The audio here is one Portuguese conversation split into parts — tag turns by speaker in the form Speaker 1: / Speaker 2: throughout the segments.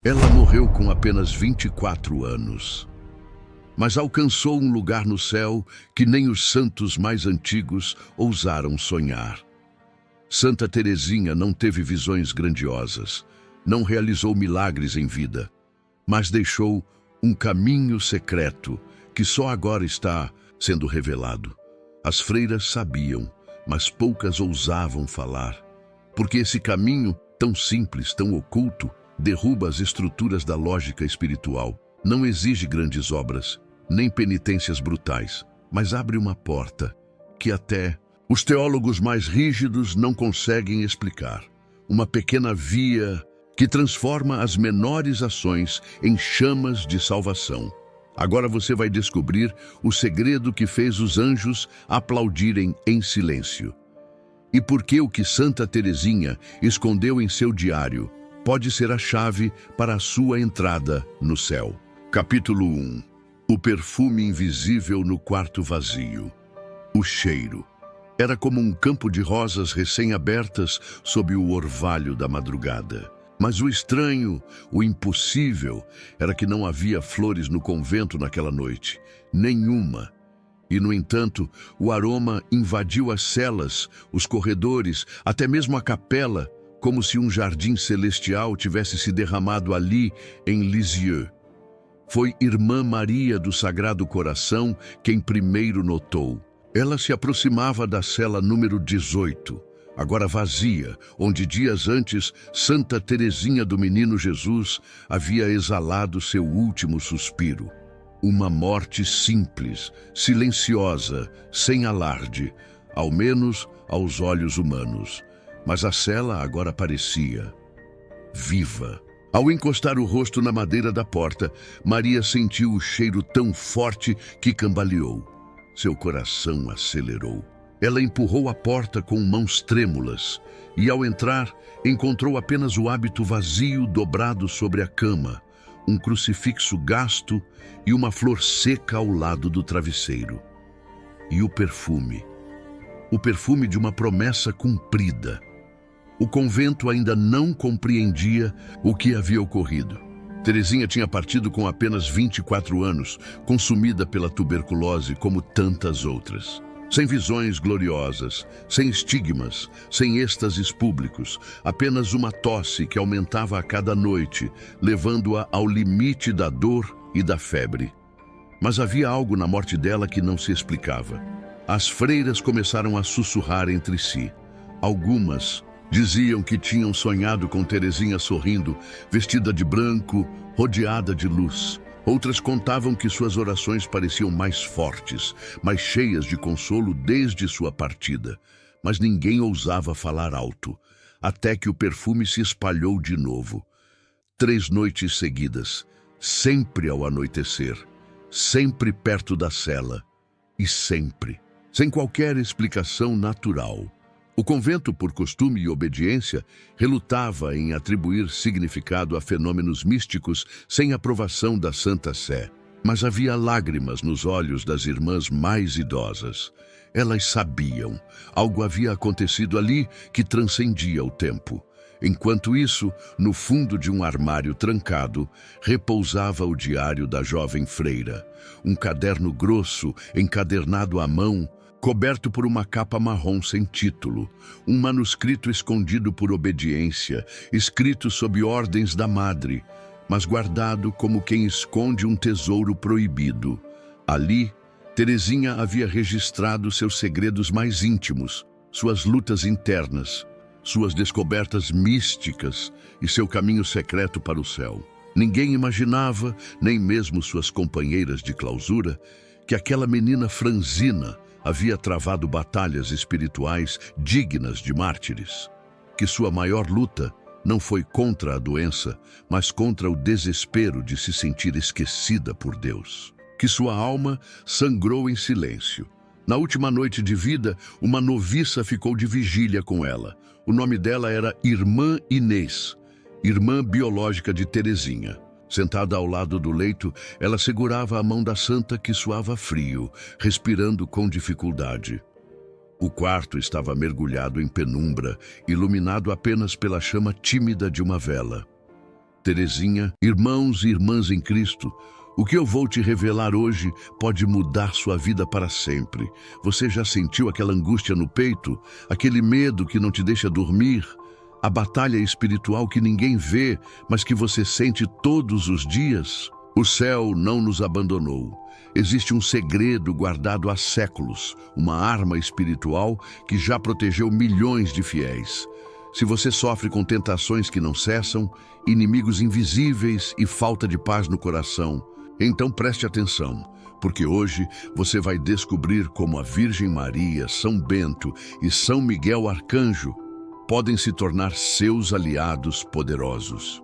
Speaker 1: Ela morreu com apenas 24 anos, mas alcançou um lugar no céu que nem os santos mais antigos ousaram sonhar. Santa Teresinha não teve visões grandiosas, não realizou milagres em vida, mas deixou um caminho secreto que só agora está sendo revelado. As freiras sabiam, mas poucas ousavam falar, porque esse caminho, tão simples, tão oculto, derruba as estruturas da lógica espiritual. Não exige grandes obras, nem penitências brutais, mas abre uma porta que até os teólogos mais rígidos não conseguem explicar. Uma pequena via que transforma as menores ações em chamas de salvação. Agora você vai descobrir o segredo que fez os anjos aplaudirem em silêncio. E por que o que Santa Teresinha escondeu em seu diário pode ser a chave para a sua entrada no céu. Capítulo 1. O perfume invisível no quarto vazio. O cheiro. Era como um campo de rosas recém-abertas sob o orvalho da madrugada. Mas o estranho, o impossível, era que não havia flores no convento naquela noite. Nenhuma. E, no entanto, o aroma invadiu as celas, os corredores, até mesmo a capela, como se um jardim celestial tivesse se derramado ali em Lisieux. Foi Irmã Maria do Sagrado Coração quem primeiro notou. Ela se aproximava da cela número 18, agora vazia, onde dias antes Santa Teresinha do Menino Jesus havia exalado seu último suspiro. Uma morte simples, silenciosa, sem alarde, ao menos aos olhos humanos. Mas a cela agora parecia viva. Ao encostar o rosto na madeira da porta, Maria sentiu o cheiro tão forte que cambaleou. Seu coração acelerou. Ela empurrou a porta com mãos trêmulas e, ao entrar, encontrou apenas o hábito vazio dobrado sobre a cama, um crucifixo gasto e uma flor seca ao lado do travesseiro. E o perfume de uma promessa cumprida. O convento ainda não compreendia o que havia ocorrido. Teresinha tinha partido com apenas 24 anos, consumida pela tuberculose como tantas outras. Sem visões gloriosas, sem estigmas, sem êxtases públicos, apenas uma tosse que aumentava a cada noite, levando-a ao limite da dor e da febre. Mas havia algo na morte dela que não se explicava. As freiras começaram a sussurrar entre si. Algumas diziam que tinham sonhado com Teresinha sorrindo, vestida de branco, rodeada de luz. Outras contavam que suas orações pareciam mais fortes, mais cheias de consolo desde sua partida. Mas ninguém ousava falar alto, até que o perfume se espalhou de novo. 3 noites seguidas, sempre ao anoitecer, sempre perto da cela, e sempre, sem qualquer explicação natural. O convento, por costume e obediência, relutava em atribuir significado a fenômenos místicos sem aprovação da Santa Sé. Mas havia lágrimas nos olhos das irmãs mais idosas. Elas sabiam. Algo havia acontecido ali que transcendia o tempo. Enquanto isso, no fundo de um armário trancado, repousava o diário da jovem freira. Um caderno grosso, encadernado à mão, coberto por uma capa marrom sem título, um manuscrito escondido por obediência, escrito sob ordens da madre, mas guardado como quem esconde um tesouro proibido. Ali, Teresinha havia registrado seus segredos mais íntimos, suas lutas internas, suas descobertas místicas e seu caminho secreto para o céu. Ninguém imaginava, nem mesmo suas companheiras de clausura, que aquela menina franzina havia travado batalhas espirituais dignas de mártires, que sua maior luta não foi contra a doença, mas contra o desespero de se sentir esquecida por Deus, que sua alma sangrou em silêncio. Na última noite de vida, uma noviça ficou de vigília com ela. O nome dela era Irmã Inês, irmã biológica de Teresinha. Sentada ao lado do leito, ela segurava a mão da santa que suava frio, respirando com dificuldade. O quarto estava mergulhado em penumbra, iluminado apenas pela chama tímida de uma vela. Terezinha, irmãos e irmãs em Cristo, o que eu vou te revelar hoje pode mudar sua vida para sempre. Você já sentiu aquela angústia no peito? Aquele medo que não te deixa dormir? A batalha espiritual que ninguém vê, mas que você sente todos os dias? O céu não nos abandonou. Existe um segredo guardado há séculos, uma arma espiritual que já protegeu milhões de fiéis. Se você sofre com tentações que não cessam, inimigos invisíveis e falta de paz no coração, então preste atenção, porque hoje você vai descobrir como a Virgem Maria, São Bento e São Miguel Arcanjo podem se tornar seus aliados poderosos.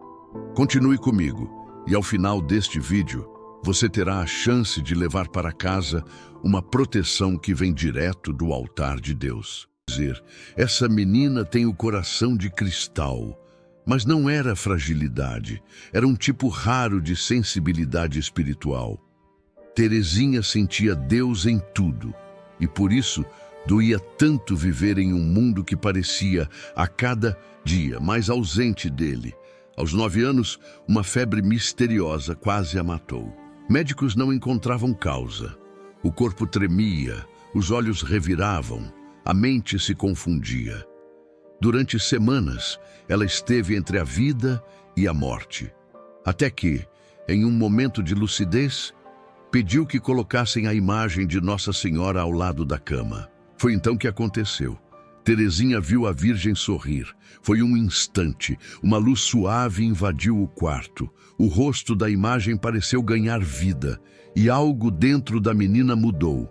Speaker 1: Continue comigo e ao final deste vídeo você terá a chance de levar para casa uma proteção que vem direto do altar de Deus. Essa menina tem o coração de cristal, mas não era fragilidade, era um tipo raro de sensibilidade espiritual. Terezinha sentia Deus em tudo, e por isso doía tanto viver em um mundo que parecia, a cada dia, mais ausente dele. Aos 9 anos, uma febre misteriosa quase a matou. Médicos não encontravam causa. O corpo tremia, os olhos reviravam, a mente se confundia. Durante semanas, ela esteve entre a vida e a morte. Até que, em um momento de lucidez, pediu que colocassem a imagem de Nossa Senhora ao lado da cama. Foi então que aconteceu. Terezinha viu a Virgem sorrir. Foi um instante, uma luz suave invadiu o quarto. O rosto da imagem pareceu ganhar vida, e algo dentro da menina mudou.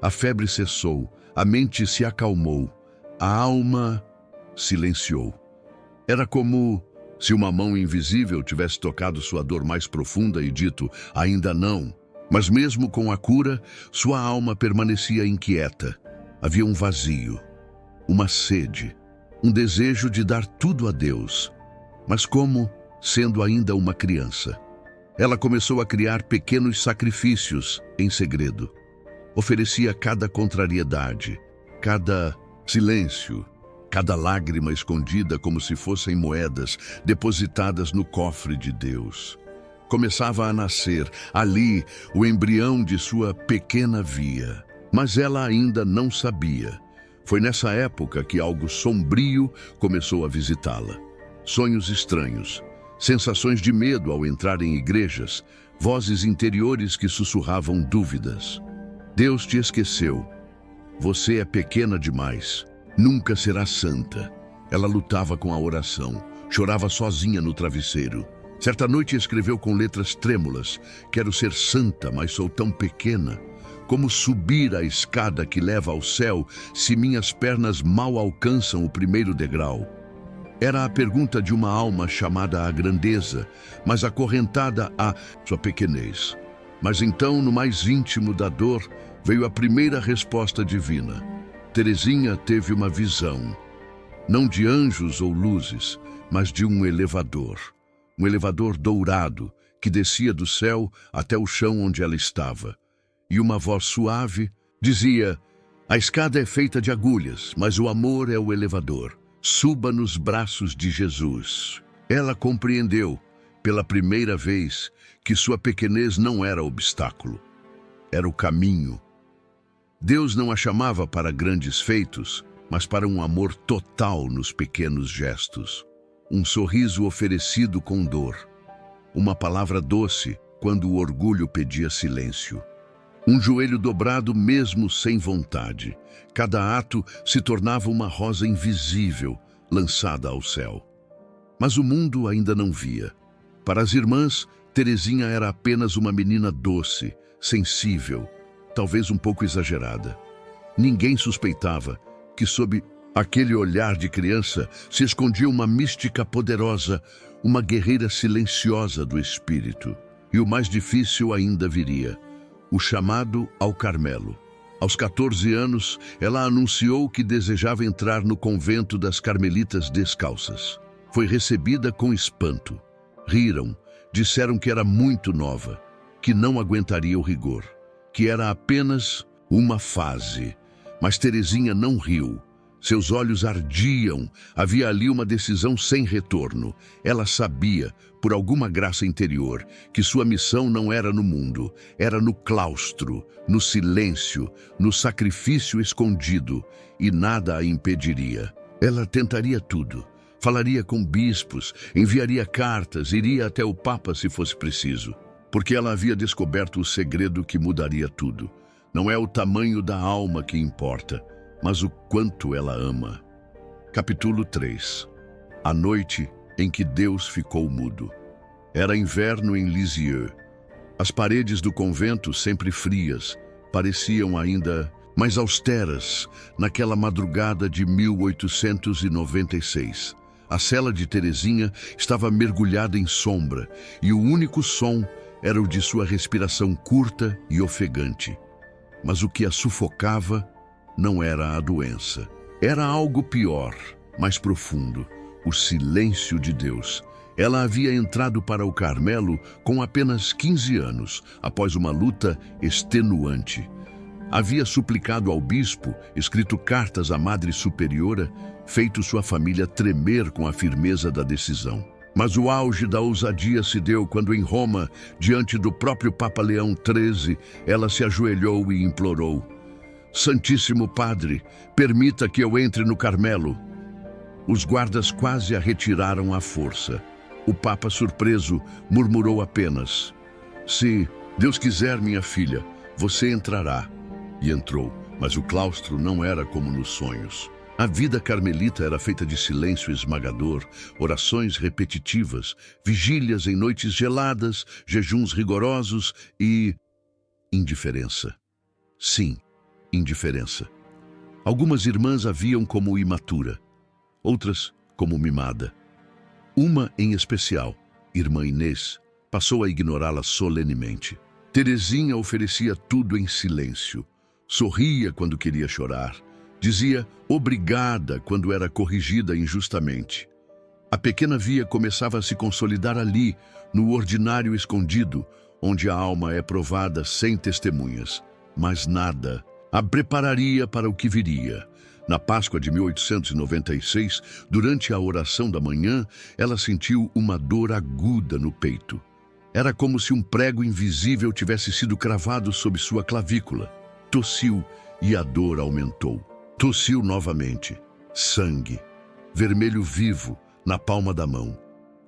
Speaker 1: A febre cessou, a mente se acalmou, a alma silenciou. Era como se uma mão invisível tivesse tocado sua dor mais profunda e dito, ainda não. Mas mesmo com a cura, sua alma permanecia inquieta. Havia um vazio, uma sede, um desejo de dar tudo a Deus. Mas como, sendo ainda uma criança, ela começou a criar pequenos sacrifícios em segredo. Oferecia cada contrariedade, cada silêncio, cada lágrima escondida como se fossem moedas depositadas no cofre de Deus. Começava a nascer, ali, o embrião de sua pequena via. Mas ela ainda não sabia. Foi nessa época que algo sombrio começou a visitá-la. Sonhos estranhos, sensações de medo ao entrar em igrejas, vozes interiores que sussurravam dúvidas. Deus te esqueceu. Você é pequena demais. Nunca será santa. Ela lutava com a oração, chorava sozinha no travesseiro. Certa noite escreveu com letras trêmulas: quero ser santa, mas sou tão pequena. Como subir a escada que leva ao céu se minhas pernas mal alcançam o primeiro degrau? Era a pergunta de uma alma chamada à grandeza, mas acorrentada à sua pequenez. Mas então, no mais íntimo da dor, veio a primeira resposta divina. Terezinha teve uma visão, não de anjos ou luzes, mas de um elevador dourado que descia do céu até o chão onde ela estava. E uma voz suave dizia: a escada é feita de agulhas, mas o amor é o elevador. Suba nos braços de Jesus. Ela compreendeu, pela primeira vez, que sua pequenez não era obstáculo, era o caminho. Deus não a chamava para grandes feitos, mas para um amor total nos pequenos gestos. Um sorriso oferecido com dor. Uma palavra doce quando o orgulho pedia silêncio. Um joelho dobrado mesmo sem vontade. Cada ato se tornava uma rosa invisível, lançada ao céu. Mas o mundo ainda não via. Para as irmãs, Terezinha era apenas uma menina doce, sensível, talvez um pouco exagerada. Ninguém suspeitava que sob aquele olhar de criança se escondia uma mística poderosa, uma guerreira silenciosa do espírito. E o mais difícil ainda viria: o chamado ao Carmelo. Aos 14 anos, ela anunciou que desejava entrar no convento das Carmelitas Descalças. Foi recebida com espanto. Riram, disseram que era muito nova, que não aguentaria o rigor, que era apenas uma fase. Mas Terezinha não riu, Seus olhos ardiam, havia ali uma decisão sem retorno. Ela sabia, por alguma graça interior, que sua missão não era no mundo, era no claustro, no silêncio, no sacrifício escondido, e nada a impediria. Ela tentaria tudo. Falaria com bispos, enviaria cartas, iria até o Papa se fosse preciso. Porque ela havia descoberto o segredo que mudaria tudo. Não é o tamanho da alma que importa, mas o quanto ela ama. Capítulo 3. A noite em que Deus ficou mudo. Era inverno em Lisieux. As paredes do convento, sempre frias, pareciam ainda mais austeras naquela madrugada de 1896. A cela de Terezinha estava mergulhada em sombra e o único som era o de sua respiração curta e ofegante. Mas o que a sufocava não era a doença. Era algo pior, mais profundo, o silêncio de Deus. Ela havia entrado para o Carmelo com apenas 15 anos, após uma luta extenuante. Havia suplicado ao bispo, escrito cartas à Madre Superiora, feito sua família tremer com a firmeza da decisão. Mas o auge da ousadia se deu quando em Roma, diante do próprio Papa Leão XIII, ela se ajoelhou e implorou: Santíssimo Padre, permita que eu entre no Carmelo. Os guardas quase a retiraram à força. O Papa, surpreso, murmurou apenas: Se Deus quiser, minha filha, você entrará. E entrou, mas o claustro não era como nos sonhos. A vida carmelita era feita de silêncio esmagador, orações repetitivas, vigílias em noites geladas, jejuns rigorosos e indiferença. Sim, indiferença. Algumas irmãs a viam como imatura, outras como mimada. Uma em especial, irmã Inês, passou a ignorá-la solenemente. Terezinha oferecia tudo em silêncio. Sorria quando queria chorar. Dizia obrigada quando era corrigida injustamente. A pequena via começava a se consolidar ali, no ordinário escondido, onde a alma é provada sem testemunhas. Mas nada a prepararia para o que viria. Na Páscoa de 1896, durante a oração da manhã, ela sentiu uma dor aguda no peito. Era como se um prego invisível tivesse sido cravado sob sua clavícula. Tossiu e a dor aumentou. Tossiu novamente. Sangue. Vermelho vivo na palma da mão.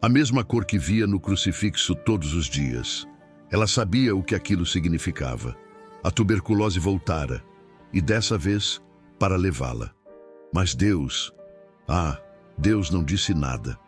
Speaker 1: A mesma cor que via no crucifixo todos os dias. Ela sabia o que aquilo significava. A tuberculose voltara. E dessa vez, para levá-la. Mas Deus não disse nada.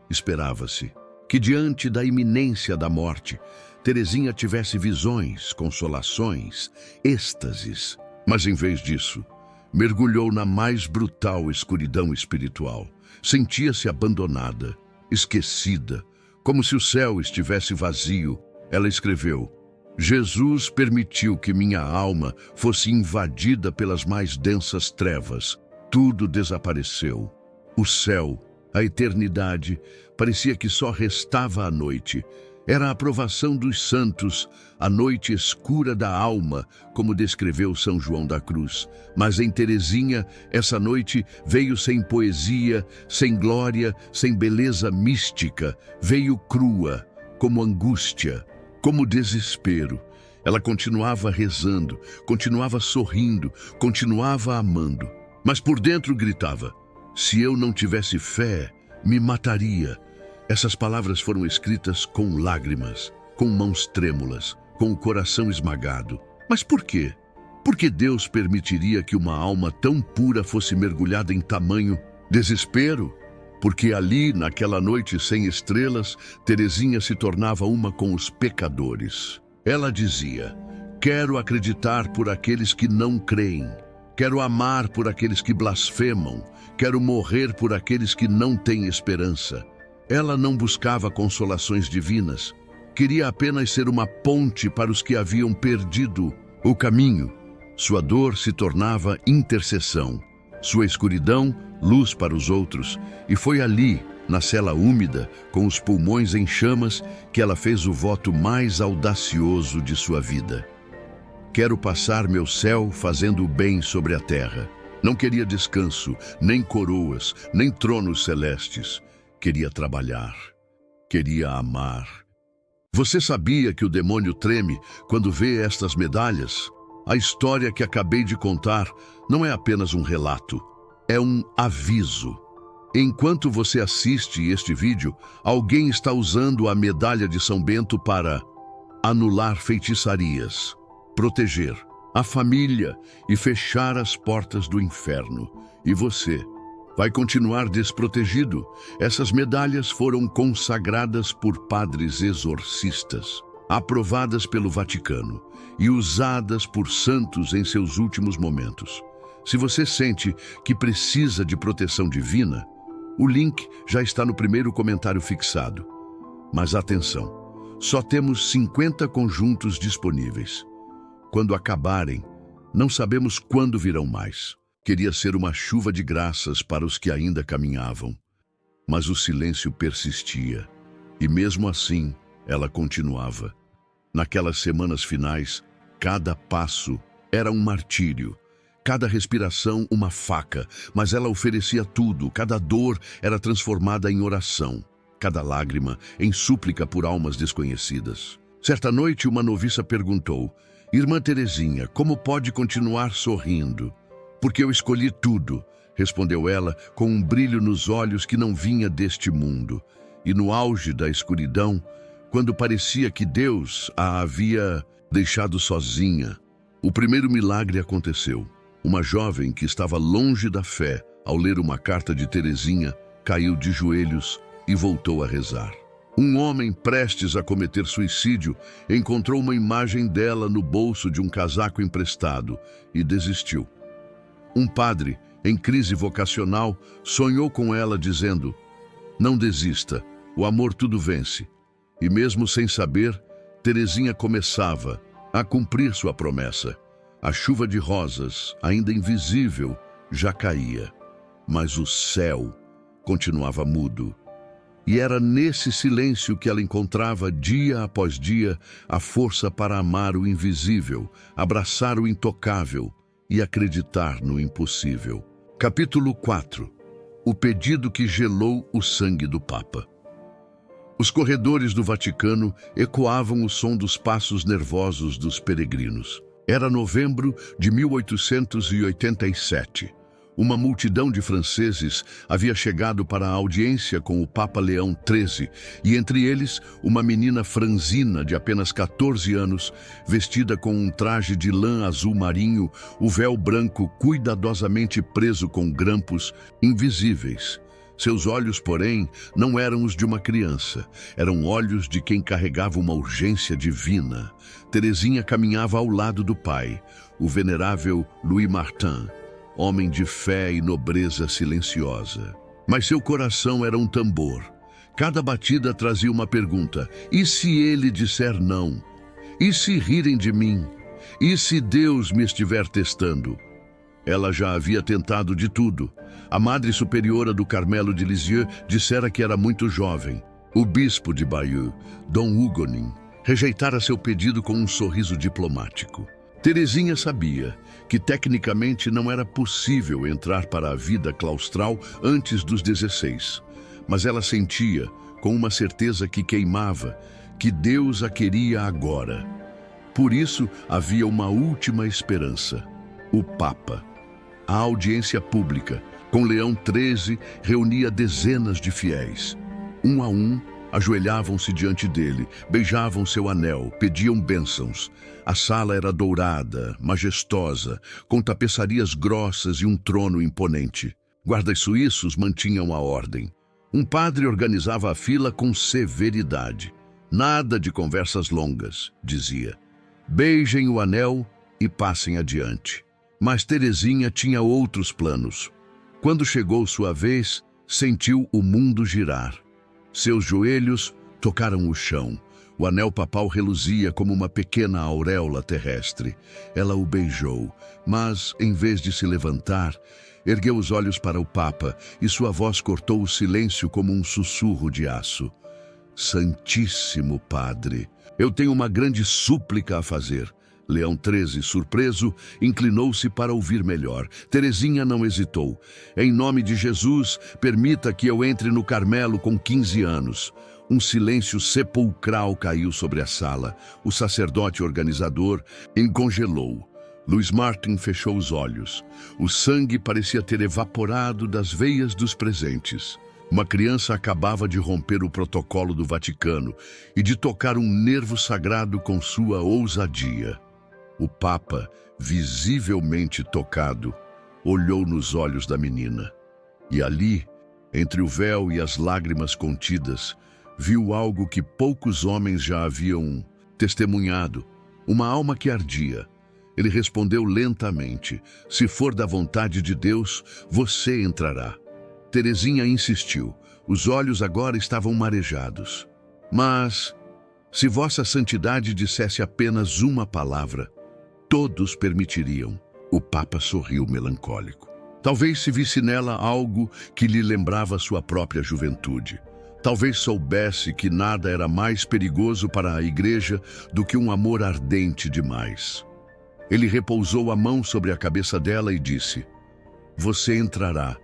Speaker 1: Esperava-se que diante da iminência da morte, Terezinha tivesse visões, consolações, êxtases. Mas em vez disso, mergulhou na mais brutal escuridão espiritual. Sentia-se abandonada, esquecida, como se o céu estivesse vazio. Ela escreveu: Jesus permitiu que minha alma fosse invadida pelas mais densas trevas. Tudo desapareceu. O céu, a eternidade, parecia que só restava a noite. Era a aprovação dos santos, a noite escura da alma, como descreveu São João da Cruz. Mas em Terezinha, essa noite veio sem poesia, sem glória, sem beleza mística. Veio crua, como angústia, como desespero. Ela continuava rezando, continuava sorrindo, continuava amando. Mas por dentro gritava: se eu não tivesse fé, me mataria. Essas palavras foram escritas com lágrimas, com mãos trêmulas, com o coração esmagado. Mas por quê? Por que Deus permitiria que uma alma tão pura fosse mergulhada em tamanho desespero? Porque ali, naquela noite sem estrelas, Terezinha se tornava uma com os pecadores. Ela dizia: quero acreditar por aqueles que não creem. Quero amar por aqueles que blasfemam. Quero morrer por aqueles que não têm esperança. Ela não buscava consolações divinas. Queria apenas ser uma ponte para os que haviam perdido o caminho. Sua dor se tornava intercessão. Sua escuridão, luz para os outros. E foi ali, na cela úmida, com os pulmões em chamas, que ela fez o voto mais audacioso de sua vida. Quero passar meu céu fazendo o bem sobre a terra. Não queria descanso, nem coroas, nem tronos celestes. Queria trabalhar. Queria amar. Você sabia que o demônio treme quando vê estas medalhas? A história que acabei de contar não é apenas um relato, é um aviso. Enquanto você assiste este vídeo, alguém está usando a medalha de São Bento para anular feitiçarias, proteger a família e fechar as portas do inferno. E você vai continuar desprotegido. Essas medalhas foram consagradas por padres exorcistas, aprovadas pelo Vaticano e usadas por santos em seus últimos momentos. Se você sente que precisa de proteção divina, o link já está no primeiro comentário fixado. Mas atenção, só temos 50 conjuntos disponíveis. Quando acabarem, não sabemos quando virão mais. Queria ser uma chuva de graças para os que ainda caminhavam. Mas o silêncio persistia, e mesmo assim, ela continuava. Naquelas semanas finais, cada passo era um martírio, cada respiração uma faca, mas ela oferecia tudo, cada dor era transformada em oração, cada lágrima em súplica por almas desconhecidas. Certa noite, uma noviça perguntou: Irmã Terezinha, como pode continuar sorrindo? Porque eu escolhi tudo, respondeu ela com um brilho nos olhos que não vinha deste mundo. E no auge da escuridão, quando parecia que Deus a havia deixado sozinha, o primeiro milagre aconteceu. Uma jovem que estava longe da fé, ao ler uma carta de Terezinha, caiu de joelhos e voltou a rezar. Um homem prestes a cometer suicídio encontrou uma imagem dela no bolso de um casaco emprestado e desistiu. Um padre, em crise vocacional, sonhou com ela dizendo: não desista, o amor tudo vence. E mesmo sem saber, Terezinha começava a cumprir sua promessa. A chuva de rosas, ainda invisível, já caía, mas o céu continuava mudo. E era nesse silêncio que ela encontrava, dia após dia, a força para amar o invisível, abraçar o intocável e acreditar no impossível. Capítulo 4. O pedido que gelou o sangue do Papa. Os corredores do Vaticano ecoavam o som dos passos nervosos dos peregrinos. Era novembro de 1887. Uma multidão de franceses havia chegado para a audiência com o Papa Leão XIII, e entre eles uma menina franzina de apenas 14 anos, vestida com um traje de lã azul marinho, o véu branco cuidadosamente preso com grampos invisíveis. Seus olhos, porém, não eram os de uma criança, eram olhos de quem carregava uma urgência divina. Terezinha caminhava ao lado do pai, o venerável Louis Martin, homem de fé e nobreza silenciosa. Mas seu coração era um tambor. Cada batida trazia uma pergunta: e se ele disser não? E se rirem de mim? E se Deus me estiver testando? Ela já havia tentado de tudo. A madre superiora do Carmelo de Lisieux dissera que era muito jovem. O bispo de Bayeux, Dom Hugonin, rejeitara seu pedido com um sorriso diplomático. Terezinha sabia que tecnicamente não era possível entrar para a vida claustral antes dos 16, mas ela sentia, com uma certeza que queimava, que Deus a queria agora. Por isso havia uma última esperança: o Papa. A audiência pública, com Leão XIII, reunia dezenas de fiéis. Um a um, ajoelhavam-se diante dele, beijavam seu anel, pediam bênçãos. A sala era dourada, majestosa, com tapeçarias grossas e um trono imponente. Guardas suíços mantinham a ordem. Um padre organizava a fila com severidade. Nada de conversas longas, dizia. Beijem o anel e passem adiante. Mas Terezinha tinha outros planos. Quando chegou sua vez, sentiu o mundo girar. Seus joelhos tocaram o chão. O anel papal reluzia como uma pequena auréola terrestre. Ela o beijou, mas, em vez de se levantar, ergueu os olhos para o Papa e sua voz cortou o silêncio como um sussurro de aço. Santíssimo Padre, eu tenho uma grande súplica a fazer. Leão XIII, surpreso, inclinou-se para ouvir melhor. Teresinha não hesitou. Em nome de Jesus, permita que eu entre no Carmelo com 15 anos. Um silêncio sepulcral caiu sobre a sala. O sacerdote organizador encongelou. Louis Martin fechou os olhos. O sangue parecia ter evaporado das veias dos presentes. Uma criança acabava de romper o protocolo do Vaticano e de tocar um nervo sagrado com sua ousadia. O Papa, visivelmente tocado, olhou nos olhos da menina. E ali, entre o véu e as lágrimas contidas, viu algo que poucos homens já haviam testemunhado, uma alma que ardia. Ele respondeu lentamente: se for da vontade de Deus, você entrará. Teresinha insistiu. Os olhos agora estavam marejados. Mas, se Vossa Santidade dissesse apenas uma palavra, todos permitiriam. O Papa sorriu melancólico. Talvez se visse nela algo que lhe lembrava sua própria juventude. Talvez soubesse que nada era mais perigoso para a igreja do que um amor ardente demais. Ele repousou a mão sobre a cabeça dela e disse: você entrará,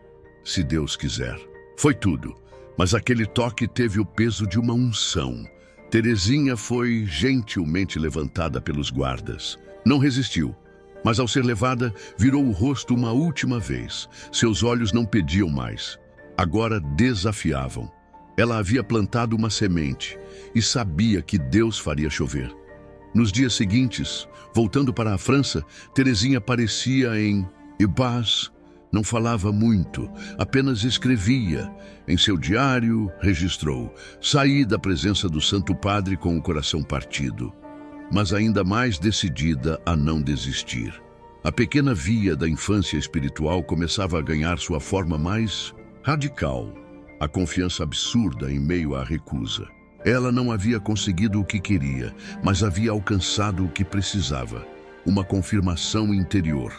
Speaker 1: se Deus quiser. Foi tudo, mas aquele toque teve o peso de uma unção. Teresinha foi gentilmente levantada pelos guardas. Não resistiu, mas ao ser levada, virou o rosto uma última vez. Seus olhos não pediam mais, agora desafiavam. Ela havia plantado uma semente e sabia que Deus faria chover. Nos dias seguintes, voltando para a França, Teresinha aparecia em Ibaz. Não falava muito, apenas escrevia. Em seu diário, registrou: saí da presença do Santo Padre com o coração partido, mas ainda mais decidida a não desistir. A pequena via da infância espiritual começava a ganhar sua forma mais radical, a confiança absurda em meio à recusa. Ela não havia conseguido o que queria, mas havia alcançado o que precisava. Uma confirmação interior,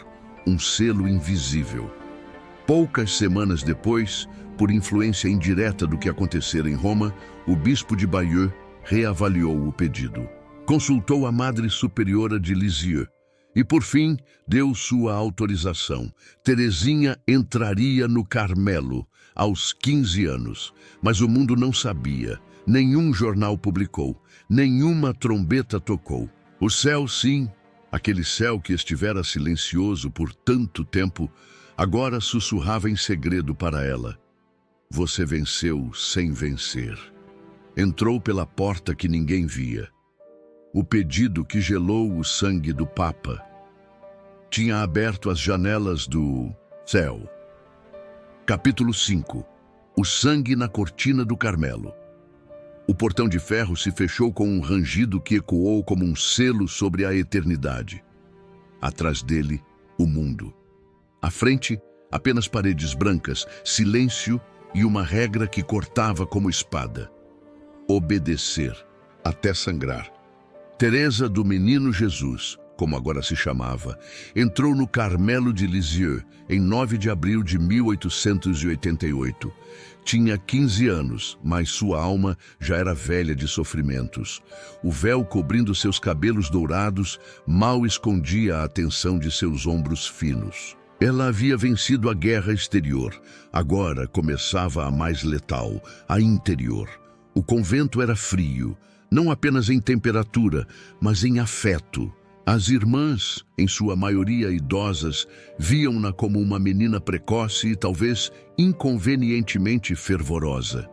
Speaker 1: um selo invisível. Poucas semanas depois, por influência indireta do que acontecera em Roma, o bispo de Bayeux reavaliou o pedido. Consultou a Madre Superiora de Lisieux e, por fim, deu sua autorização. Teresinha entraria no Carmelo aos 15 anos, mas o mundo não sabia. Nenhum jornal publicou, nenhuma trombeta tocou. O céu, sim, aquele céu que estivera silencioso por tanto tempo, agora sussurrava em segredo para ela: você venceu sem vencer. Entrou pela porta que ninguém via. O pedido que gelou o sangue do Papa tinha aberto as janelas do céu. Capítulo 5. O sangue na cortina do Carmelo. O portão de ferro se fechou com um rangido que ecoou como um selo sobre a eternidade. Atrás dele, o mundo. À frente, apenas paredes brancas, silêncio e uma regra que cortava como espada: obedecer até sangrar. Teresa do Menino Jesus, como agora se chamava, entrou no Carmelo de Lisieux em 9 de abril de 1888. Tinha 15 anos, mas sua alma já era velha de sofrimentos. O véu cobrindo seus cabelos dourados mal escondia a atenção de seus ombros finos. Ela havia vencido a guerra exterior. Agora começava a mais letal, a interior. O convento era frio, não apenas em temperatura, mas em afeto. As irmãs, em sua maioria idosas, viam-na como uma menina precoce e talvez inconvenientemente fervorosa.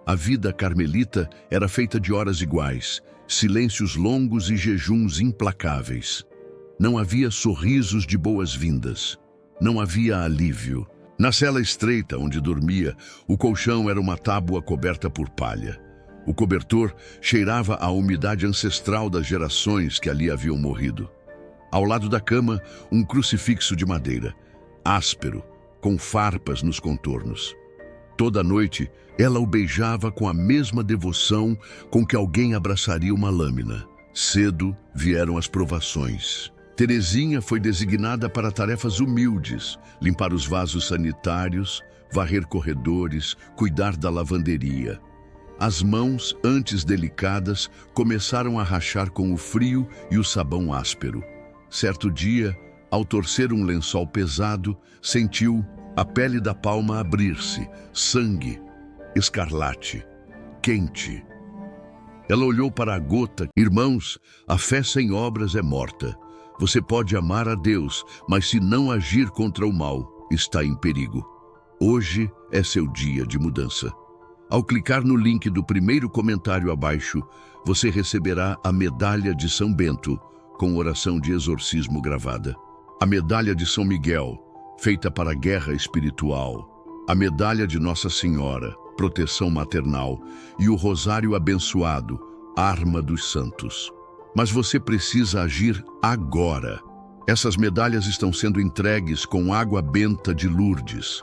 Speaker 1: A vida carmelita era feita de horas iguais, silêncios longos e jejuns implacáveis. Não havia sorrisos de boas-vindas. Não havia alívio. Na cela estreita onde dormia, o colchão era uma tábua coberta por palha. O cobertor cheirava a umidade ancestral das gerações que ali haviam morrido. Ao lado da cama, um crucifixo de madeira, áspero, com farpas nos contornos. Toda noite, ela o beijava com a mesma devoção com que alguém abraçaria uma lâmina. Cedo vieram as provações. Teresinha foi designada para tarefas humildes: limpar os vasos sanitários, varrer corredores, cuidar da lavanderia. As mãos, antes delicadas, começaram a rachar com o frio e o sabão áspero. Certo dia, ao torcer um lençol pesado, sentiu a pele da palma abrir-se, sangue, escarlate, quente. Ela olhou para a gota. Irmãos, a fé sem obras é morta. Você pode amar a Deus, mas se não agir contra o mal, está em perigo. Hoje é seu dia de mudança. Ao clicar no link do primeiro comentário abaixo, você receberá a medalha de São Bento, com oração de exorcismo gravada. A medalha de São Miguel, feita para a guerra espiritual. A medalha de Nossa Senhora, proteção maternal. E o rosário abençoado, arma dos santos. Mas você precisa agir agora. Essas medalhas estão sendo entregues com água benta de Lourdes,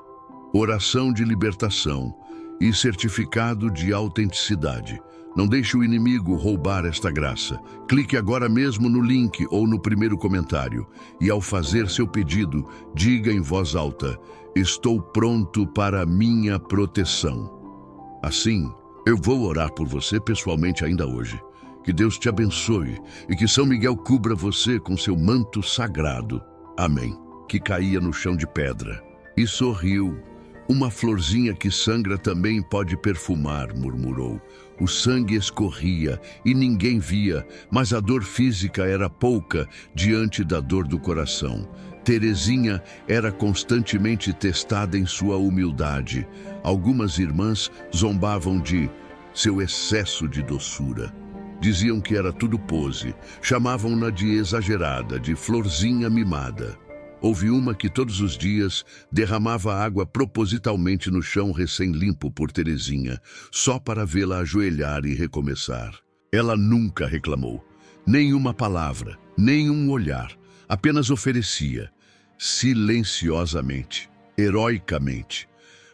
Speaker 1: oração de libertação e certificado de autenticidade. Não deixe o inimigo roubar esta graça. Clique agora mesmo no link ou no primeiro comentário e, ao fazer seu pedido, diga em voz alta: estou pronto para a minha proteção. Assim, eu vou orar por você pessoalmente ainda hoje. Que Deus te abençoe e que São Miguel cubra você com seu manto sagrado. Amém. Que caía no chão de pedra e sorriu. Uma florzinha que sangra também pode perfumar, murmurou. O sangue escorria e ninguém via, mas a dor física era pouca diante da dor do coração. Terezinha era constantemente testada em sua humildade. Algumas irmãs zombavam de seu excesso de doçura. Diziam que era tudo pose, chamavam-na de exagerada, de florzinha mimada. Houve uma que todos os dias derramava água propositalmente no chão recém-limpo por Terezinha, só para vê-la ajoelhar e recomeçar. Ela nunca reclamou, nem uma palavra, nem um olhar, apenas oferecia, silenciosamente, heroicamente.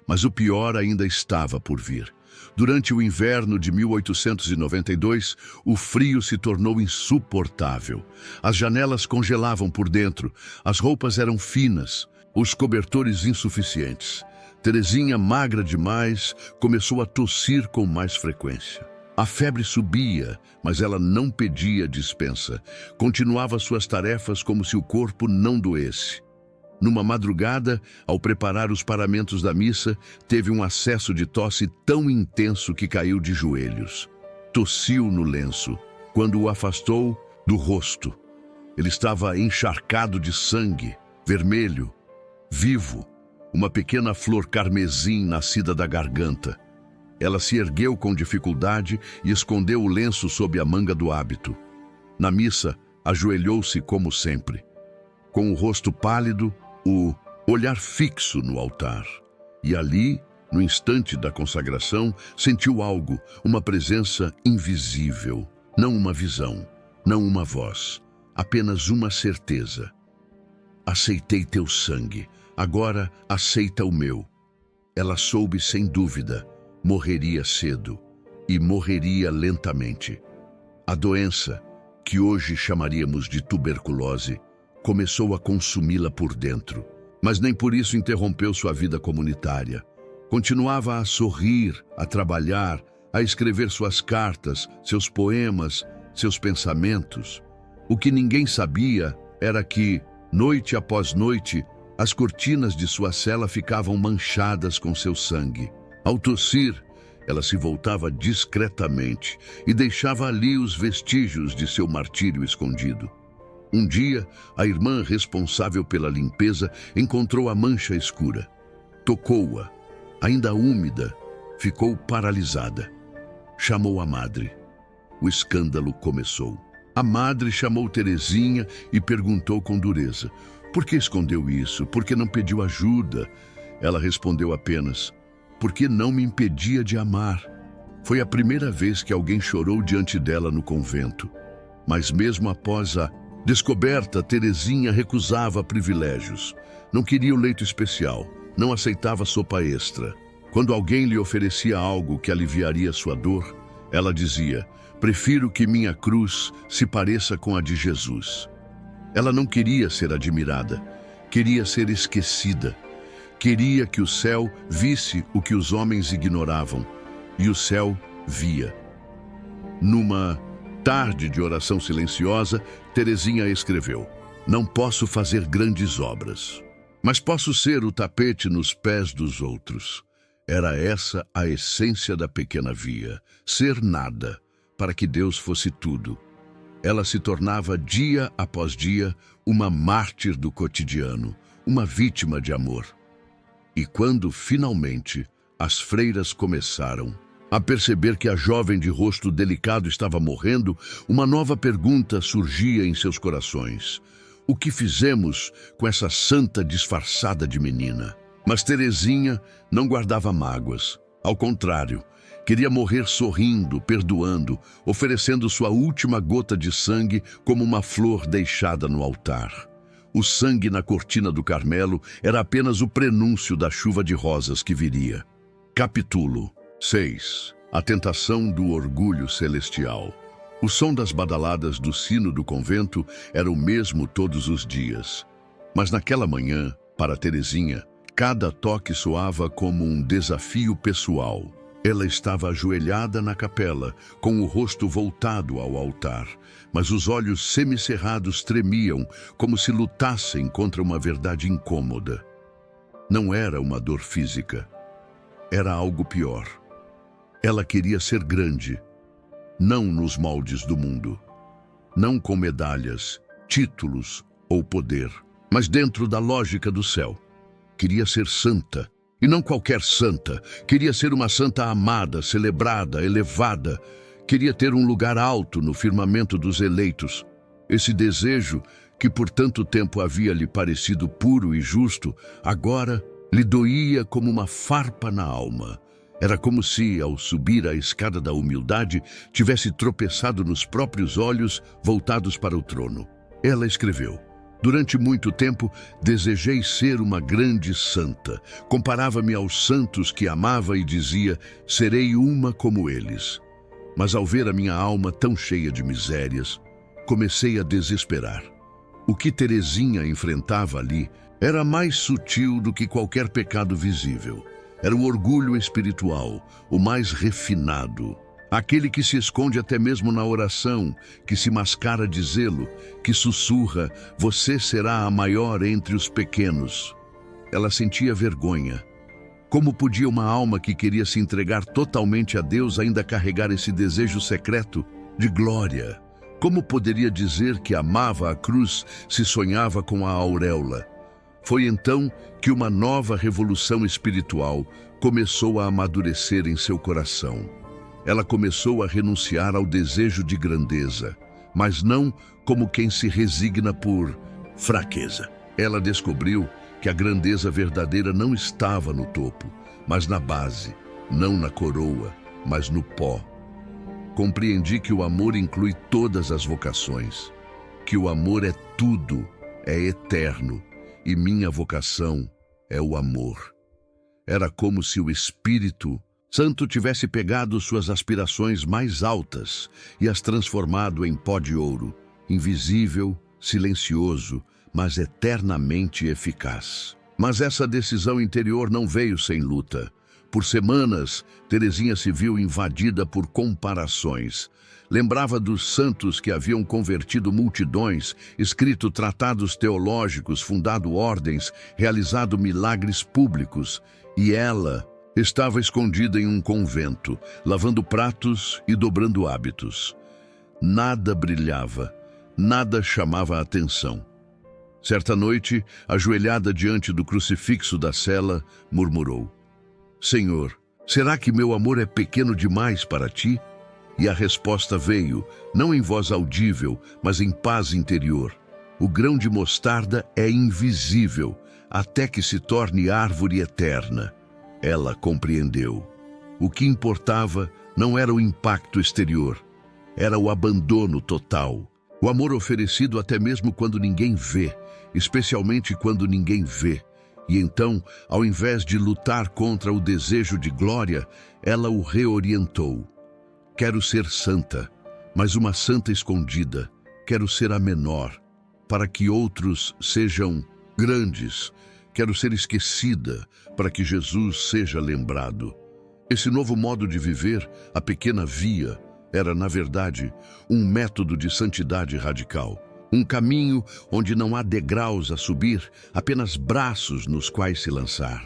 Speaker 1: Mas o pior ainda estava por vir. Durante o inverno de 1892, o frio se tornou insuportável. As janelas congelavam por dentro, as roupas eram finas, os cobertores insuficientes. Terezinha, magra demais, começou a tossir com mais frequência. A febre subia, mas ela não pedia dispensa. Continuava suas tarefas como se o corpo não doesse. Numa madrugada, ao preparar os paramentos da missa, teve um acesso de tosse tão intenso que caiu de joelhos. Tossiu no lenço, quando o afastou do rosto. Ele estava encharcado de sangue, vermelho, vivo, uma pequena flor carmesim nascida da garganta. Ela se ergueu com dificuldade e escondeu o lenço sob a manga do hábito. Na missa, ajoelhou-se como sempre, com o rosto pálido, o olhar fixo no altar. E ali, no instante da consagração, sentiu algo, uma presença invisível. Não uma visão, não uma voz, apenas uma certeza. Aceitei teu sangue, agora aceita o meu. Ela soube sem dúvida, morreria cedo e morreria lentamente. A doença, que hoje chamaríamos de tuberculose, começou a consumi-la por dentro, mas nem por isso interrompeu sua vida comunitária. Continuava a sorrir, a trabalhar, a escrever suas cartas, seus poemas, seus pensamentos. O que ninguém sabia era que, noite após noite, as cortinas de sua cela ficavam manchadas com seu sangue. Ao tossir, ela se voltava discretamente e deixava ali os vestígios de seu martírio escondido. Um dia, a irmã responsável pela limpeza encontrou a mancha escura. Tocou-a, ainda úmida, ficou paralisada. Chamou a madre. O escândalo começou. A madre chamou Terezinha e perguntou com dureza: por que escondeu isso? Por que não pediu ajuda? Ela respondeu apenas: porque não me impedia de amar. Foi a primeira vez que alguém chorou diante dela no convento. Mas mesmo após a descoberta, Terezinha recusava privilégios. Não queria o leito especial, não aceitava sopa extra. Quando alguém lhe oferecia algo que aliviaria sua dor, ela dizia: prefiro que minha cruz se pareça com a de Jesus. Ela não queria ser admirada, queria ser esquecida. Queria que o céu visse o que os homens ignoravam, e o céu via. Numa tarde de oração silenciosa, Teresinha escreveu: "Não posso fazer grandes obras, mas posso ser o tapete nos pés dos outros." Era essa a essência da pequena Via, ser nada, para que Deus fosse tudo. Ela se tornava, dia após dia, uma mártir do cotidiano, uma vítima de amor. E quando, finalmente, as freiras começaram a perceber que a jovem de rosto delicado estava morrendo, uma nova pergunta surgia em seus corações: o que fizemos com essa santa disfarçada de menina? Mas Teresinha não guardava mágoas. Ao contrário, queria morrer sorrindo, perdoando, oferecendo sua última gota de sangue como uma flor deixada no altar. O sangue na cortina do Carmelo era apenas o prenúncio da chuva de rosas que viria. Capítulo 6. A tentação do orgulho celestial. O som das badaladas do sino do convento era o mesmo todos os dias. Mas naquela manhã, para Teresinha, cada toque soava como um desafio pessoal. Ela estava ajoelhada na capela, com o rosto voltado ao altar, mas os olhos semicerrados tremiam, como se lutassem contra uma verdade incômoda. Não era uma dor física. Era algo pior. Ela queria ser grande, não nos moldes do mundo, não com medalhas, títulos ou poder, mas dentro da lógica do céu. Queria ser santa, e não qualquer santa. Queria ser uma santa amada, celebrada, elevada. Queria ter um lugar alto no firmamento dos eleitos. Esse desejo, que por tanto tempo havia lhe parecido puro e justo, agora lhe doía como uma farpa na alma. Era como se, ao subir a escada da humildade, tivesse tropeçado nos próprios olhos voltados para o trono. Ela escreveu: "Durante muito tempo, desejei ser uma grande santa. Comparava-me aos santos que amava e dizia, serei uma como eles. Mas ao ver a minha alma tão cheia de misérias, comecei a desesperar. O que Teresinha enfrentava ali era mais sutil do que qualquer pecado visível. Era o orgulho espiritual, o mais refinado. Aquele que se esconde até mesmo na oração, que se mascara de zelo, que sussurra, você será a maior entre os pequenos." Ela sentia vergonha. Como podia uma alma que queria se entregar totalmente a Deus ainda carregar esse desejo secreto de glória? Como poderia dizer que amava a cruz se sonhava com a auréola? Foi então que uma nova revolução espiritual começou a amadurecer em seu coração. Ela começou a renunciar ao desejo de grandeza, mas não como quem se resigna por fraqueza. Ela descobriu que a grandeza verdadeira não estava no topo, mas na base, não na coroa, mas no pó. Compreendi que o amor inclui todas as vocações, que o amor é tudo, é eterno, e minha vocação é o amor. Era como se o Espírito Santo tivesse pegado suas aspirações mais altas e as transformado em pó de ouro, invisível, silencioso, mas eternamente eficaz. Mas essa decisão interior não veio sem luta. Por semanas, Teresinha se viu invadida por comparações. Lembrava dos santos que haviam convertido multidões, escrito tratados teológicos, fundado ordens, realizado milagres públicos. E ela estava escondida em um convento, lavando pratos e dobrando hábitos. Nada brilhava, nada chamava a atenção. Certa noite, ajoelhada diante do crucifixo da cela, murmurou: "Senhor, será que meu amor é pequeno demais para ti?" E a resposta veio, não em voz audível, mas em paz interior: "O grão de mostarda é invisível, até que se torne árvore eterna." Ela compreendeu. O que importava não era o impacto exterior, era o abandono total. O amor oferecido até mesmo quando ninguém vê, especialmente quando ninguém vê. E então, ao invés de lutar contra o desejo de glória, ela o reorientou. Quero ser santa, mas uma santa escondida. Quero ser a menor, para que outros sejam grandes. Quero ser esquecida, para que Jesus seja lembrado. Esse novo modo de viver, a pequena via, era, na verdade, um método de santidade radical. Um caminho onde não há degraus a subir, apenas braços nos quais se lançar.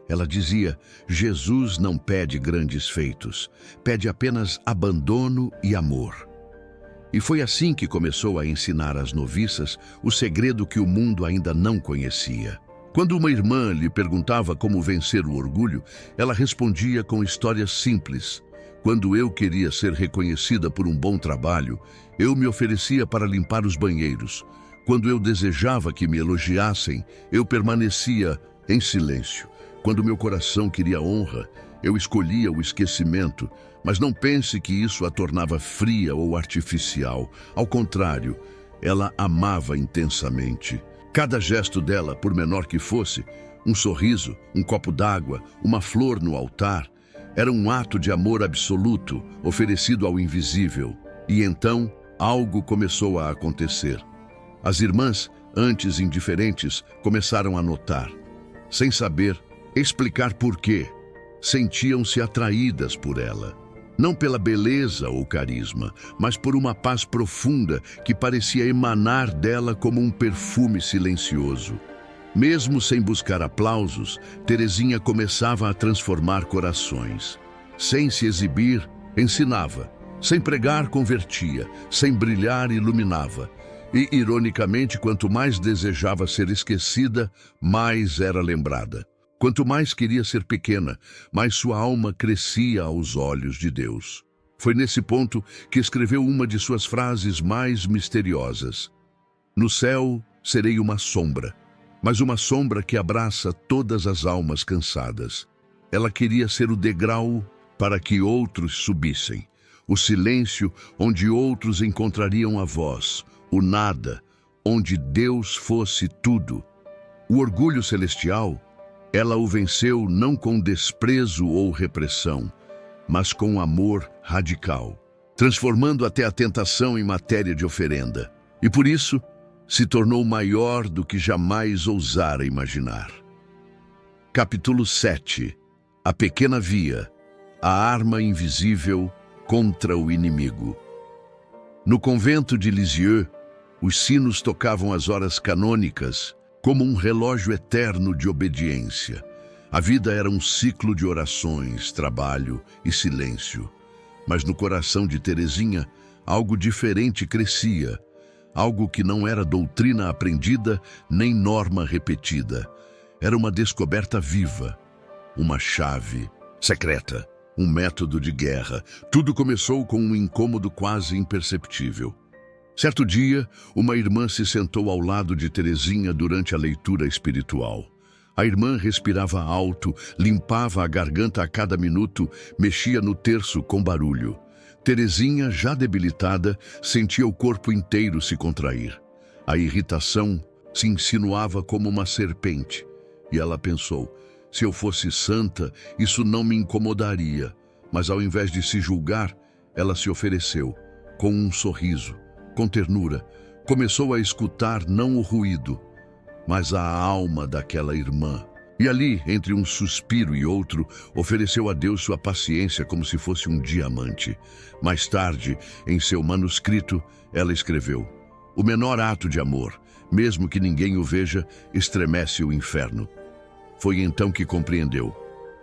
Speaker 1: Ela dizia: Jesus não pede grandes feitos, pede apenas abandono e amor. E foi assim que começou a ensinar às noviças o segredo que o mundo ainda não conhecia. Quando uma irmã lhe perguntava como vencer o orgulho, ela respondia com histórias simples. Quando eu queria ser reconhecida por um bom trabalho, eu me oferecia para limpar os banheiros. Quando eu desejava que me elogiassem, eu permanecia em silêncio. Quando meu coração queria honra, eu escolhia o esquecimento. Mas não pense que isso a tornava fria ou artificial. Ao contrário, ela amava intensamente. Cada gesto dela, por menor que fosse, um sorriso, um copo d'água, uma flor no altar, era um ato de amor absoluto, oferecido ao invisível. E então, algo começou a acontecer. As irmãs, antes indiferentes, começaram a notar. Sem saber explicar por quê, sentiam-se atraídas por ela. Não pela beleza ou carisma, mas por uma paz profunda que parecia emanar dela como um perfume silencioso. Mesmo sem buscar aplausos, Terezinha começava a transformar corações. Sem se exibir, ensinava. Sem pregar, convertia. Sem brilhar, iluminava. E, ironicamente, quanto mais desejava ser esquecida, mais era lembrada. Quanto mais queria ser pequena, mais sua alma crescia aos olhos de Deus. Foi nesse ponto que escreveu uma de suas frases mais misteriosas. No céu serei uma sombra, mas uma sombra que abraça todas as almas cansadas. Ela queria ser o degrau para que outros subissem, o silêncio onde outros encontrariam a voz, o nada, onde Deus fosse tudo. O orgulho celestial, ela o venceu não com desprezo ou repressão, mas com amor radical, transformando até a tentação em matéria de oferenda. E por isso, se tornou maior do que jamais ousara imaginar. Capítulo 7. A pequena via, a arma invisível contra o inimigo. No convento de Lisieux, os sinos tocavam as horas canônicas, como um relógio eterno de obediência. A vida era um ciclo de orações, trabalho e silêncio. Mas no coração de Terezinha, algo diferente crescia, algo que não era doutrina aprendida nem norma repetida. Era uma descoberta viva, uma chave secreta, um método de guerra. Tudo começou com um incômodo quase imperceptível. Certo dia, uma irmã se sentou ao lado de Terezinha durante a leitura espiritual. A irmã respirava alto, limpava a garganta a cada minuto, mexia no terço com barulho. Terezinha, já debilitada, sentia o corpo inteiro se contrair. A irritação se insinuava como uma serpente. E ela pensou, se eu fosse santa, isso não me incomodaria. Mas ao invés de se julgar, ela se ofereceu, com um sorriso. Com ternura, começou a escutar não o ruído, mas a alma daquela irmã. E ali, entre um suspiro e outro, ofereceu a Deus sua paciência como se fosse um diamante. Mais tarde, em seu manuscrito, ela escreveu: o menor ato de amor, mesmo que ninguém o veja, estremece o inferno. Foi então que compreendeu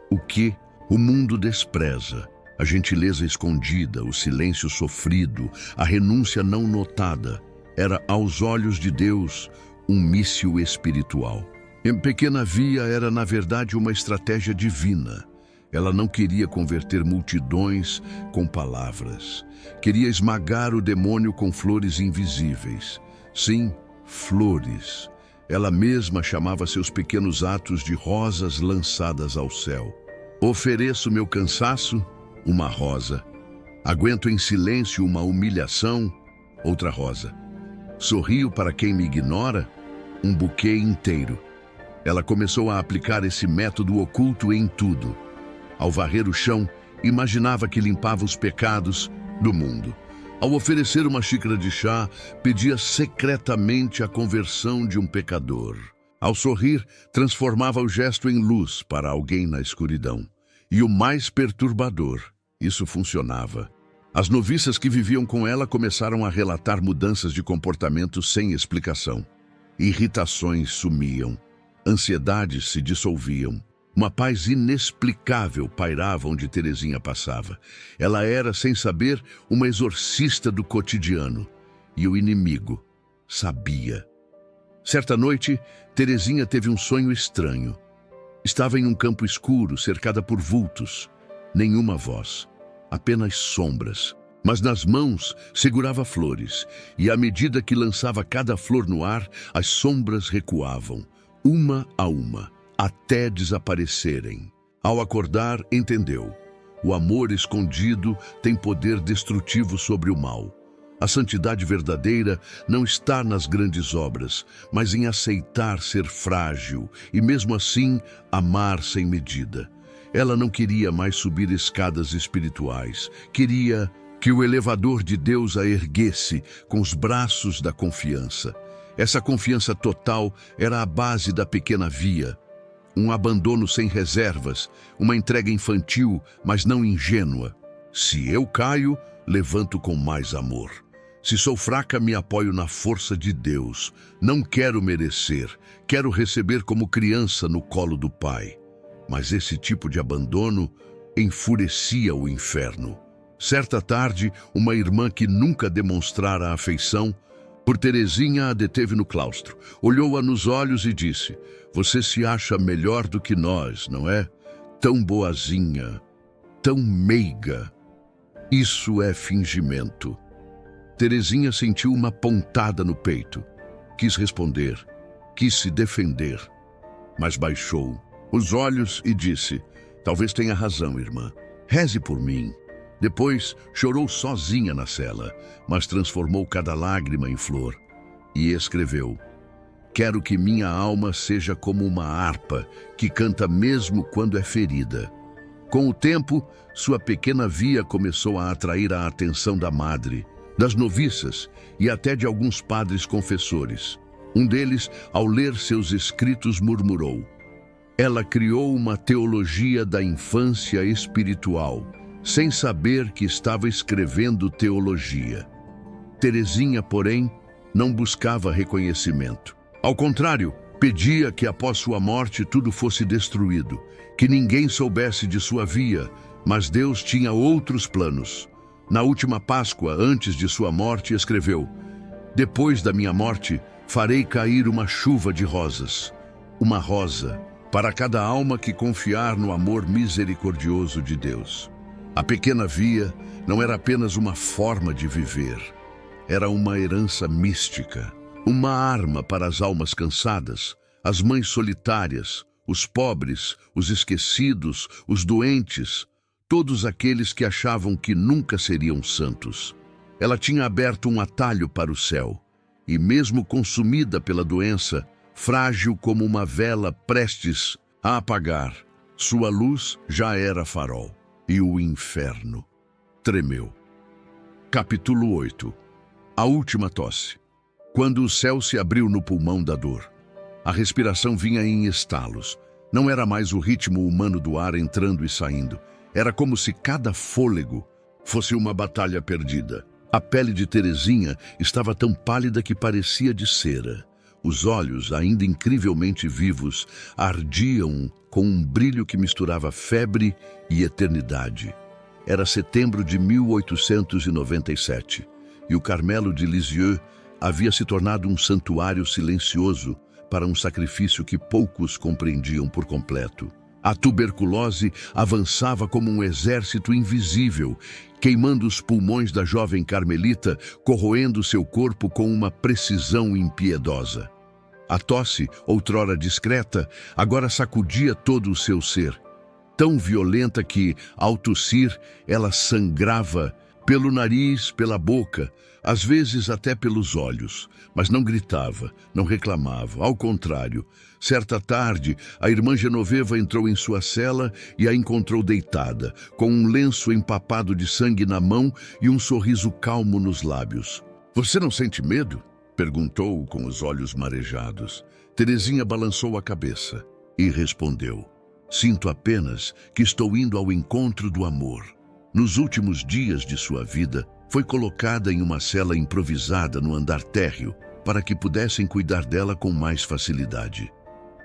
Speaker 1: o que o mundo despreza. A gentileza escondida, o silêncio sofrido, a renúncia não notada, era, aos olhos de Deus, um míssil espiritual. Em Pequena Via era, na verdade, uma estratégia divina. Ela não queria converter multidões com palavras. Queria esmagar o demônio com flores invisíveis. Sim, flores. Ela mesma chamava seus pequenos atos de rosas lançadas ao céu. Ofereço meu cansaço, uma rosa. Aguento em silêncio uma humilhação, outra rosa. Sorrio para quem me ignora, um buquê inteiro. Ela começou a aplicar esse método oculto em tudo. Ao varrer o chão, imaginava que limpava os pecados do mundo. Ao oferecer uma xícara de chá, pedia secretamente a conversão de um pecador. Ao sorrir, transformava o gesto em luz para alguém na escuridão. E o mais perturbador, isso funcionava. As noviças que viviam com ela começaram a relatar mudanças de comportamento sem explicação. Irritações sumiam, ansiedades se dissolviam. Uma paz inexplicável pairava onde Terezinha passava. Ela era, sem saber, uma exorcista do cotidiano. E o inimigo sabia. Certa noite, Terezinha teve um sonho estranho. Estava em um campo escuro, cercada por vultos. Nenhuma voz, apenas sombras. Mas nas mãos segurava flores, e à medida que lançava cada flor no ar, as sombras recuavam, uma a uma, até desaparecerem. Ao acordar, entendeu. O amor escondido tem poder destrutivo sobre o mal. A santidade verdadeira não está nas grandes obras, mas em aceitar ser frágil e, mesmo assim, amar sem medida. Ela não queria mais subir escadas espirituais. Queria que o elevador de Deus a erguesse com os braços da confiança. Essa confiança total era a base da pequena via. Um abandono sem reservas, uma entrega infantil, mas não ingênua. Se eu caio, levanto com mais amor. Se sou fraca, me apoio na força de Deus. Não quero merecer, quero receber como criança no colo do Pai. Mas esse tipo de abandono enfurecia o inferno. Certa tarde, uma irmã que nunca demonstrara afeição por Terezinha a deteve no claustro, olhou-a nos olhos e disse: "Você se acha melhor do que nós, não é? Tão boazinha, tão meiga. Isso é fingimento." Terezinha sentiu uma pontada no peito. Quis responder, quis se defender, mas baixou os olhos e disse: "Talvez tenha razão, irmã. Reze por mim." Depois, chorou sozinha na cela, mas transformou cada lágrima em flor. E escreveu: "Quero que minha alma seja como uma harpa que canta mesmo quando é ferida." Com o tempo, sua pequena via começou a atrair a atenção da madre, das noviças e até de alguns padres confessores. Um deles, ao ler seus escritos, murmurou: "Ela criou uma teologia da infância espiritual, sem saber que estava escrevendo teologia." Terezinha, porém, não buscava reconhecimento. Ao contrário, pedia que após sua morte tudo fosse destruído, que ninguém soubesse de sua via, mas Deus tinha outros planos. Na última Páscoa, antes de sua morte, escreveu: "Depois da minha morte, farei cair uma chuva de rosas, uma rosa, para cada alma que confiar no amor misericordioso de Deus." A pequena via não era apenas uma forma de viver, era uma herança mística, uma arma para as almas cansadas, as mães solitárias, os pobres, os esquecidos, os doentes, todos aqueles que achavam que nunca seriam santos. Ela tinha aberto um atalho para o céu, e mesmo consumida pela doença, frágil como uma vela prestes a apagar, sua luz já era farol. E o inferno tremeu. Capítulo 8. A última tosse. Quando o céu se abriu no pulmão da dor, a respiração vinha em estalos. Não era mais o ritmo humano do ar entrando e saindo. Era como se cada fôlego fosse uma batalha perdida. A pele de Terezinha estava tão pálida que parecia de cera. Os olhos, ainda incrivelmente vivos, ardiam com um brilho que misturava febre e eternidade. Era setembro de 1897, e o Carmelo de Lisieux havia se tornado um santuário silencioso para um sacrifício que poucos compreendiam por completo. A tuberculose avançava como um exército invisível, queimando os pulmões da jovem carmelita, corroendo seu corpo com uma precisão impiedosa. A tosse, outrora discreta, agora sacudia todo o seu ser, tão violenta que, ao tossir, ela sangrava pelo nariz, pela boca, às vezes até pelos olhos, mas não gritava, não reclamava. Ao contrário, certa tarde, a irmã Genoveva entrou em sua cela e a encontrou deitada, com um lenço empapado de sangue na mão e um sorriso calmo nos lábios. "Você não sente medo?" perguntou com os olhos marejados. Terezinha balançou a cabeça e respondeu: Sinto apenas que estou indo ao encontro do amor. Nos últimos dias de sua vida, foi colocada em uma cela improvisada no andar térreo para que pudessem cuidar dela com mais facilidade.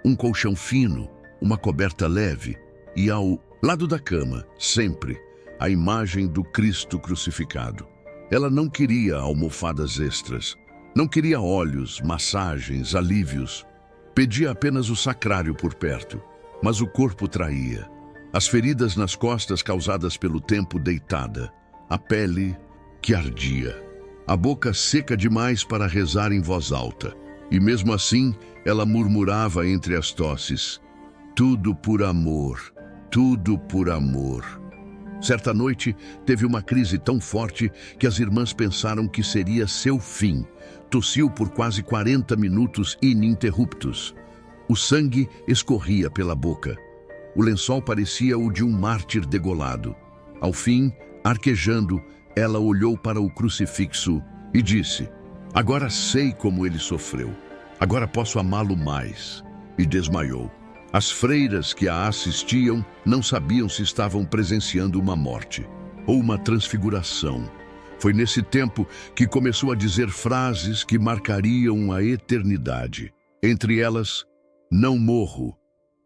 Speaker 1: Um colchão fino, uma coberta leve e ao lado da cama, sempre, a imagem do Cristo crucificado. Ela não queria almofadas extras, não queria óleos, massagens, alívios. Pedia apenas o sacrário por perto, mas o corpo traía. As feridas nas costas causadas pelo tempo deitada, a pele que ardia, a boca seca demais para rezar em voz alta. E mesmo assim, ela murmurava entre as tosses: tudo por amor, tudo por amor. Certa noite, teve uma crise tão forte que as irmãs pensaram que seria seu fim. Tossiu por quase 40 minutos ininterruptos. O sangue escorria pela boca. O lençol parecia o de um mártir degolado. Ao fim, arquejando, ela olhou para o crucifixo e disse: agora sei como ele sofreu. Agora posso amá-lo mais. E desmaiou. As freiras que a assistiam não sabiam se estavam presenciando uma morte ou uma transfiguração. Foi nesse tempo que começou a dizer frases que marcariam a eternidade. Entre elas: não morro,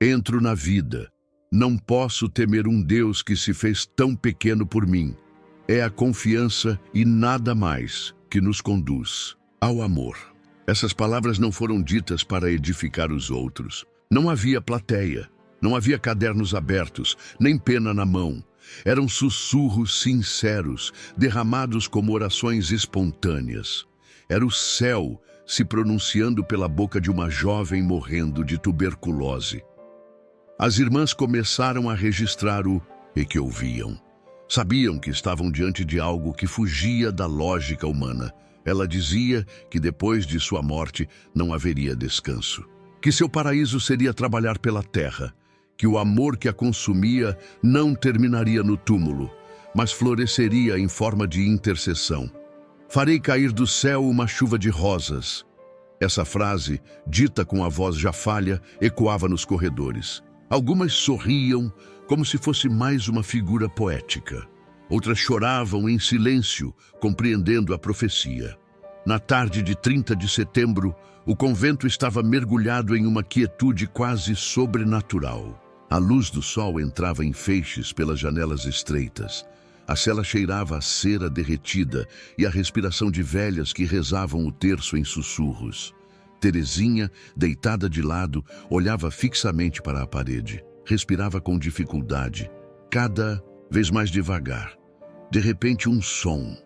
Speaker 1: entro na vida. Não posso temer um Deus que se fez tão pequeno por mim. É a confiança e nada mais que nos conduz ao amor. Essas palavras não foram ditas para edificar os outros. Não havia plateia, não havia cadernos abertos, nem pena na mão. Eram sussurros sinceros, derramados como orações espontâneas. Era o céu se pronunciando pela boca de uma jovem morrendo de tuberculose. As irmãs começaram a registrar o que ouviam. Sabiam que estavam diante de algo que fugia da lógica humana. Ela dizia que depois de sua morte não haveria descanso. Que seu paraíso seria trabalhar pela terra, que o amor que a consumia não terminaria no túmulo, mas floresceria em forma de intercessão. Farei cair do céu uma chuva de rosas. Essa frase, dita com a voz já falha, ecoava nos corredores. Algumas sorriam, como se fosse mais uma figura poética. Outras choravam em silêncio, compreendendo a profecia. Na tarde de 30 de setembro, o convento estava mergulhado em uma quietude quase sobrenatural. A luz do sol entrava em feixes pelas janelas estreitas. A cela cheirava a cera derretida e a respiração de velhas que rezavam o terço em sussurros. Terezinha, deitada de lado, olhava fixamente para a parede. Respirava com dificuldade, cada vez mais devagar. De repente, um som.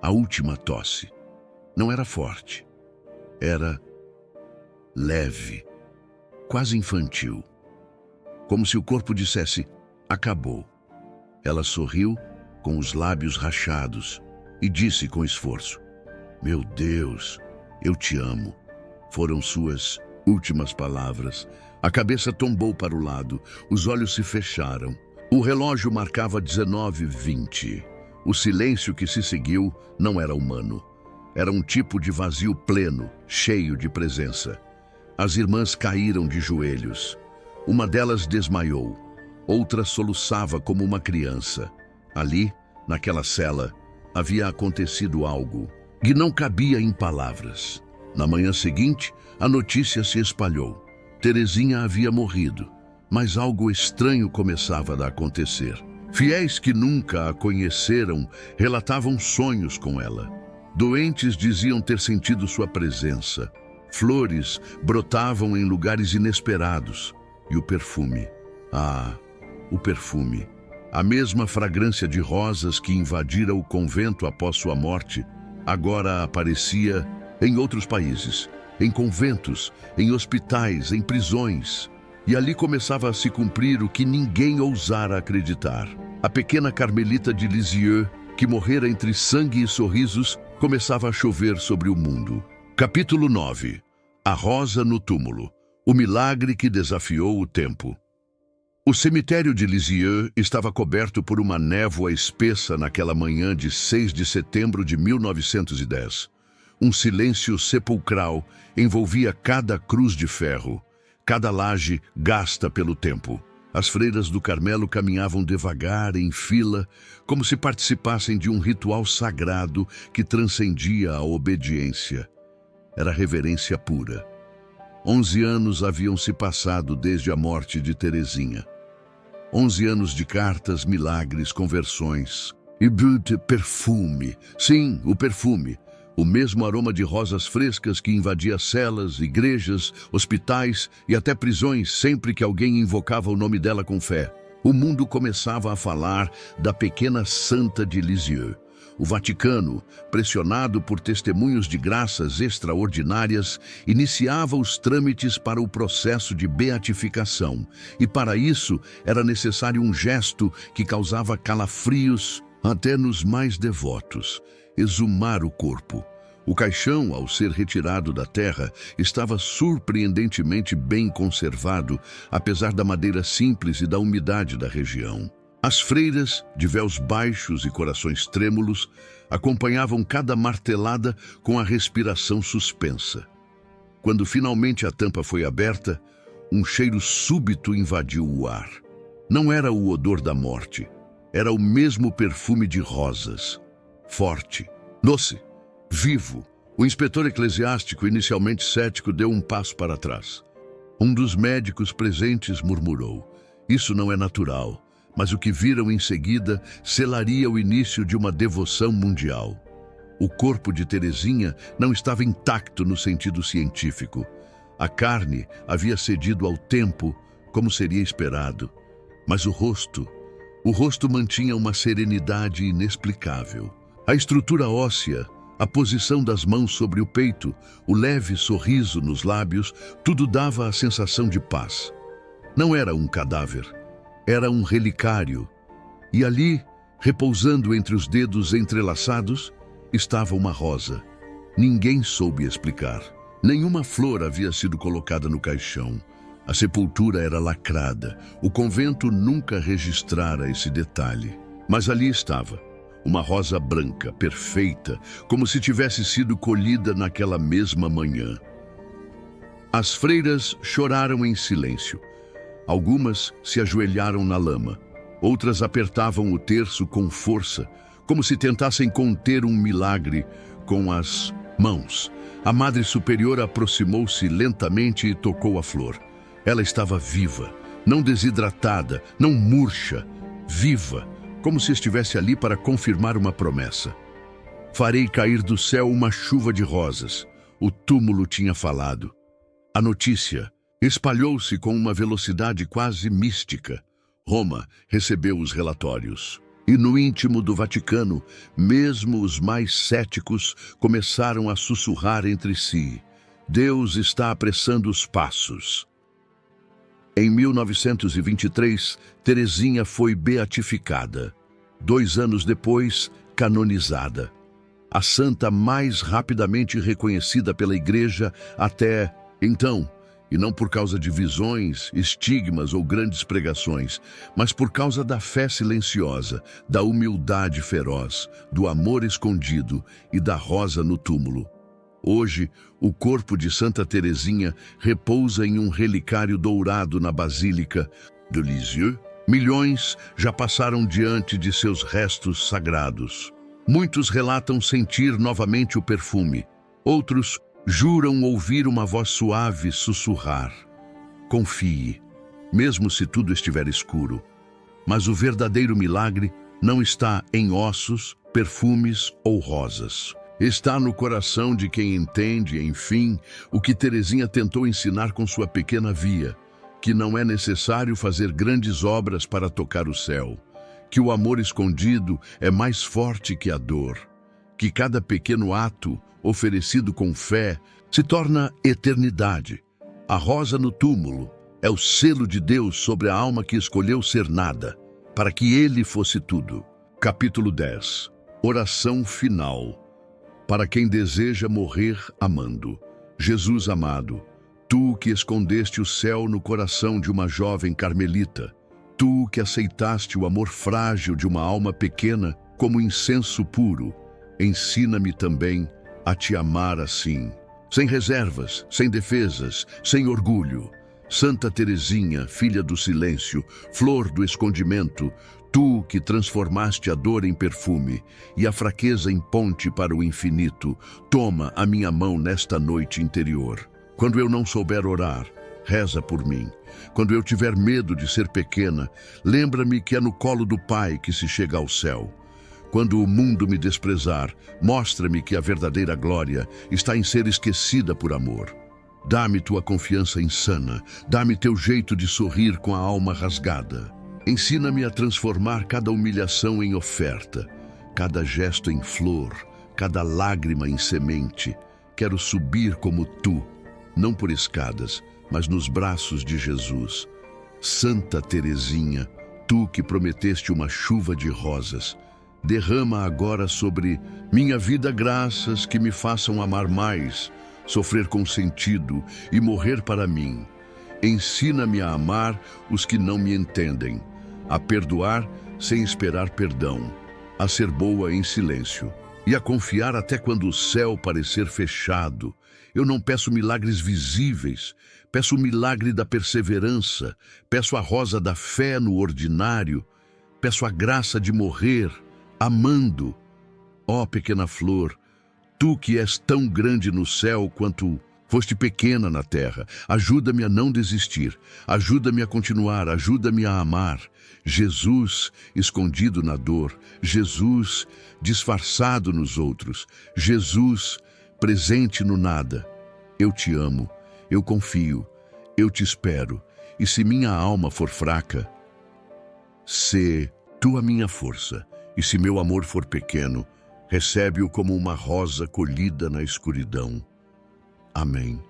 Speaker 1: A última tosse. Não era forte. Era leve, quase infantil. Como se o corpo dissesse: acabou. Ela sorriu, com os lábios rachados, e disse com esforço: meu Deus, eu te amo. Foram suas últimas palavras. A cabeça tombou para o lado, os olhos se fecharam. O relógio marcava 19h20. O silêncio que se seguiu não era humano. Era um tipo de vazio pleno, cheio de presença. As irmãs caíram de joelhos. Uma delas desmaiou. Outra soluçava como uma criança. Ali, naquela cela, havia acontecido algo que não cabia em palavras. Na manhã seguinte, a notícia se espalhou. Terezinha havia morrido, mas algo estranho começava a acontecer. Fiéis que nunca a conheceram relatavam sonhos com ela. Doentes diziam ter sentido sua presença. Flores brotavam em lugares inesperados. E o perfume. Ah, o perfume. A mesma fragrância de rosas que invadira o convento após sua morte, agora aparecia em outros países, em conventos, em hospitais, em prisões. E ali começava a se cumprir o que ninguém ousara acreditar. A pequena Carmelita de Lisieux, que morrera entre sangue e sorrisos, começava a chover sobre o mundo. Capítulo 9. A rosa no túmulo. O milagre que desafiou o tempo. O cemitério de Lisieux estava coberto por uma névoa espessa naquela manhã de 6 de setembro de 1910. Um silêncio sepulcral envolvia cada cruz de ferro, cada laje gasta pelo tempo. As freiras do Carmelo caminhavam devagar, em fila, como se participassem de um ritual sagrado que transcendia a obediência. Era reverência pura. 11 anos haviam se passado desde a morte de Teresinha. 11 anos de cartas, milagres, conversões. E perfume. Sim, o perfume. O mesmo aroma de rosas frescas que invadia celas, igrejas, hospitais e até prisões sempre que alguém invocava o nome dela com fé. O mundo começava a falar da pequena santa de Lisieux. O Vaticano, pressionado por testemunhos de graças extraordinárias, iniciava os trâmites para o processo de beatificação. E para isso era necessário um gesto que causava calafrios até nos mais devotos: exumar o corpo. O caixão, ao ser retirado da terra, estava surpreendentemente bem conservado, apesar da madeira simples e da umidade da região. As freiras, de véus baixos e corações trêmulos, acompanhavam cada martelada com a respiração suspensa. Quando finalmente a tampa foi aberta, um cheiro súbito invadiu o ar. Não era o odor da morte, era o mesmo perfume de rosas. Forte, doce, vivo. O inspetor eclesiástico, inicialmente cético, deu um passo para trás. Um dos médicos presentes murmurou: "Isso não é natural." Mas o que viram em seguida selaria o início de uma devoção mundial. O corpo de Teresinha não estava intacto no sentido científico. A carne havia cedido ao tempo, como seria esperado. Mas o rosto mantinha uma serenidade inexplicável. A estrutura óssea, a posição das mãos sobre o peito, o leve sorriso nos lábios, tudo dava a sensação de paz. Não era um cadáver. Era um relicário, e ali, repousando entre os dedos entrelaçados, estava uma rosa. Ninguém soube explicar. Nenhuma flor havia sido colocada no caixão. A sepultura era lacrada. O convento nunca registrara esse detalhe. Mas ali estava, uma rosa branca, perfeita, como se tivesse sido colhida naquela mesma manhã. As freiras choraram em silêncio. Algumas se ajoelharam na lama, outras apertavam o terço com força, como se tentassem conter um milagre com as mãos. A Madre Superiora aproximou-se lentamente e tocou a flor. Ela estava viva, não desidratada, não murcha, viva, como se estivesse ali para confirmar uma promessa. "Farei cair do céu uma chuva de rosas." O túmulo tinha falado. A notícia espalhou-se com uma velocidade quase mística. Roma recebeu os relatórios. E no íntimo do Vaticano, mesmo os mais céticos começaram a sussurrar entre si: Deus está apressando os passos. Em 1923, Teresinha foi beatificada. 2 anos depois, canonizada. A santa mais rapidamente reconhecida pela Igreja até então. E não por causa de visões, estigmas ou grandes pregações, mas por causa da fé silenciosa, da humildade feroz, do amor escondido e da rosa no túmulo. Hoje, o corpo de Santa Teresinha repousa em um relicário dourado na Basílica de Lisieux. Milhões já passaram diante de seus restos sagrados. Muitos relatam sentir novamente o perfume. Outros juram ouvir uma voz suave sussurrar: confie, mesmo se tudo estiver escuro. Mas o verdadeiro milagre não está em ossos, perfumes ou rosas. Está no coração de quem entende, enfim, o que Teresinha tentou ensinar com sua pequena via: que não é necessário fazer grandes obras para tocar o céu, que o amor escondido é mais forte que a dor, que cada pequeno ato oferecido com fé, se torna eternidade. A rosa no túmulo é o selo de Deus sobre a alma que escolheu ser nada, para que Ele fosse tudo. Capítulo 10. Oração final. Para quem deseja morrer amando. Jesus amado, Tu que escondeste o céu no coração de uma jovem carmelita, Tu que aceitaste o amor frágil de uma alma pequena como incenso puro, ensina-me também a Te amar assim, sem reservas, sem defesas, sem orgulho. Santa Teresinha, filha do silêncio, flor do escondimento, tu que transformaste a dor em perfume e a fraqueza em ponte para o infinito, toma a minha mão nesta noite interior. Quando eu não souber orar, reza por mim. Quando eu tiver medo de ser pequena, lembra-me que é no colo do Pai que se chega ao céu. Quando o mundo me desprezar, mostra-me que a verdadeira glória está em ser esquecida por amor. Dá-me tua confiança insana, dá-me teu jeito de sorrir com a alma rasgada. Ensina-me a transformar cada humilhação em oferta, cada gesto em flor, cada lágrima em semente. Quero subir como tu, não por escadas, mas nos braços de Jesus. Santa Teresinha, tu que prometeste uma chuva de rosas, derrama agora sobre minha vida graças que me façam amar mais, sofrer com sentido e morrer para mim. Ensina-me a amar os que não me entendem, a perdoar sem esperar perdão, a ser boa em silêncio e a confiar até quando o céu parecer fechado. Eu não peço milagres visíveis, peço o milagre da perseverança, peço a rosa da fé no ordinário, peço a graça de morrer amando. Ó pequena flor, tu que és tão grande no céu quanto foste pequena na terra, ajuda-me a não desistir, ajuda-me a continuar, ajuda-me a amar. Jesus escondido na dor, Jesus disfarçado nos outros, Jesus presente no nada. Eu te amo, eu confio, eu te espero, e se minha alma for fraca, sê tu a minha força, e se meu amor for pequeno, recebe-o como uma rosa colhida na escuridão. Amém.